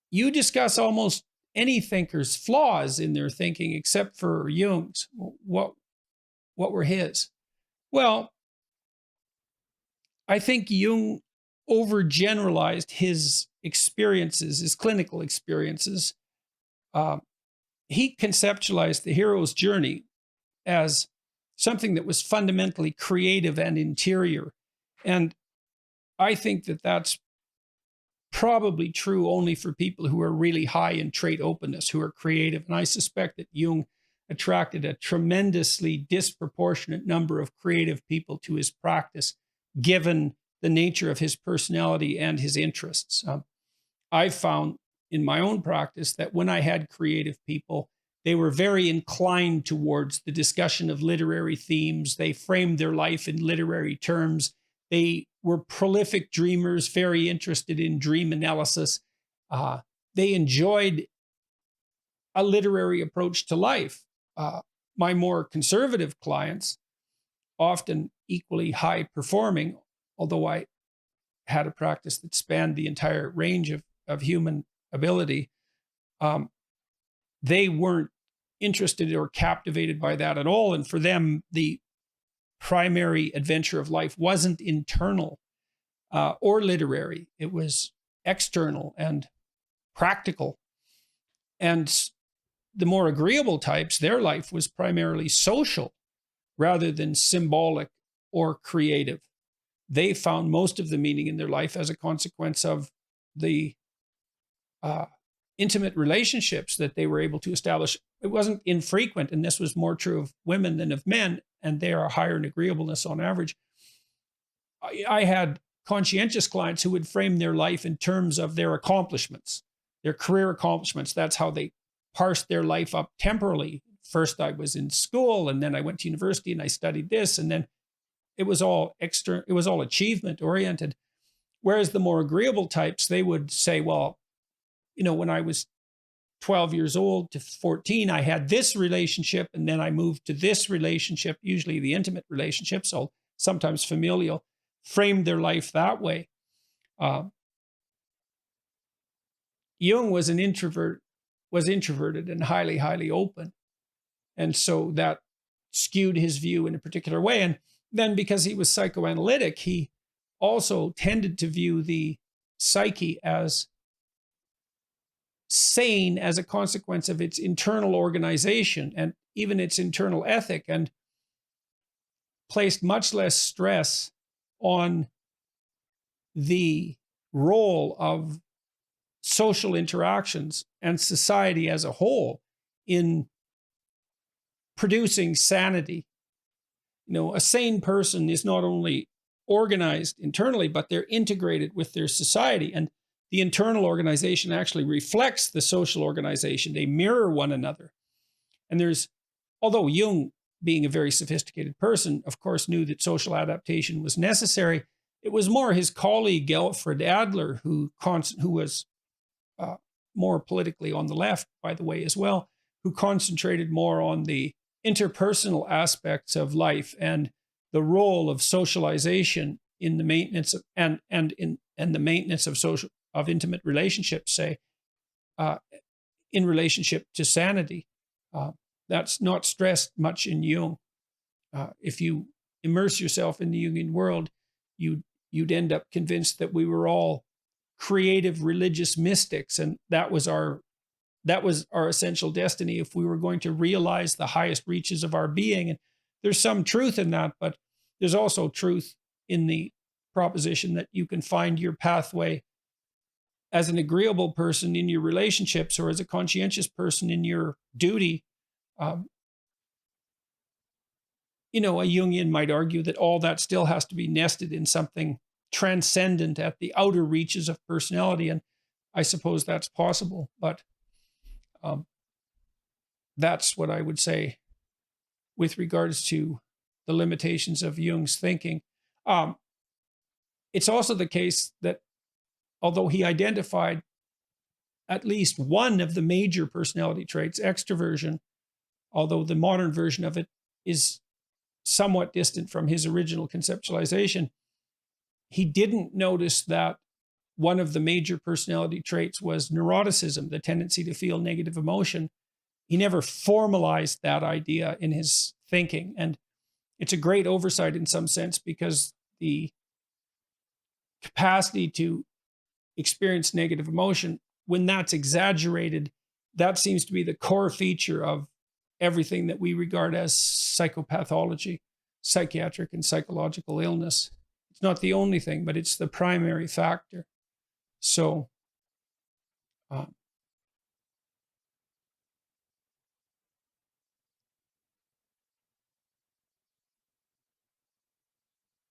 you discuss almost any thinker's flaws in their thinking except for Jung's. What were his? Well, I think Jung overgeneralized his experiences, his clinical experiences. Uh, he conceptualized the hero's journey as something that was fundamentally creative and interior. And I think that that's probably true only for people who are really high in trait openness, who are creative. And I suspect that Jung attracted a tremendously disproportionate number of creative people to his practice, given the nature of his personality and his interests. I've found in my own practice that when I had creative people, they were very inclined towards the discussion of literary themes. They framed their life in literary terms. They were prolific dreamers, very interested in dream analysis. They enjoyed a literary approach to life. My more conservative clients, often equally high performing, although I had a practice that spanned the entire range of human ability, they weren't interested or captivated by that at all. And for them, the primary adventure of life wasn't internal or literary. It was external and practical. And the more agreeable types, their life was primarily social rather than symbolic or creative. They found most of the meaning in their life as a consequence of the intimate relationships that they were able to establish. It wasn't infrequent, and this was more true of women than of men, and they are higher in agreeableness on average. I had conscientious clients who would frame their life in terms of their accomplishments, their career accomplishments. That's how they parsed their life up temporally. First, I was in school, and then I went to university and I studied this, and then it was all external, it was all achievement oriented. Whereas the more agreeable types, they would say, well, when I was 12 years old to 14, I had this relationship, and then I moved to this relationship, usually the intimate relationship, so sometimes familial, framed their life that way. Jung was an introvert, was introverted and highly, highly open. And so that skewed his view in a particular way. And then because he was psychoanalytic, he also tended to view the psyche as sane as a consequence of its internal organization and even its internal ethic, and placed much less stress on the role of social interactions and society as a whole in producing sanity. A sane person is not only organized internally, but they're integrated with their society. And the internal organization actually reflects the social organization. They mirror one another. And although Jung, being a very sophisticated person, of course, knew that social adaptation was necessary, it was more his colleague, Alfred Adler, who was more politically on the left, by the way, as well, who concentrated more on the interpersonal aspects of life and the role of socialization in the maintenance of, and the maintenance of intimate relationships, say, in relationship to sanity. That's not stressed much in Jung. If you immerse yourself in the Jungian world, you'd end up convinced that we were all creative religious mystics, and that was our essential destiny if we were going to realize the highest reaches of our being. And there's some truth in that, but there's also truth in the proposition that you can find your pathway as an agreeable person in your relationships, or as a conscientious person in your duty. A Jungian might argue that all that still has to be nested in something transcendent at the outer reaches of personality, and I suppose that's possible, but that's what I would say with regards to the limitations of Jung's thinking. It's also the case that although he identified at least one of the major personality traits, extroversion, although the modern version of it is somewhat distant from his original conceptualization, he didn't notice that one of the major personality traits was neuroticism, the tendency to feel negative emotion. He never formalized that idea in his thinking. And it's a great oversight in some sense, because the capacity to experience negative emotion, when that's exaggerated, that seems to be the core feature of everything that we regard as psychopathology, psychiatric and psychological illness. It's not the only thing, but it's the primary factor. So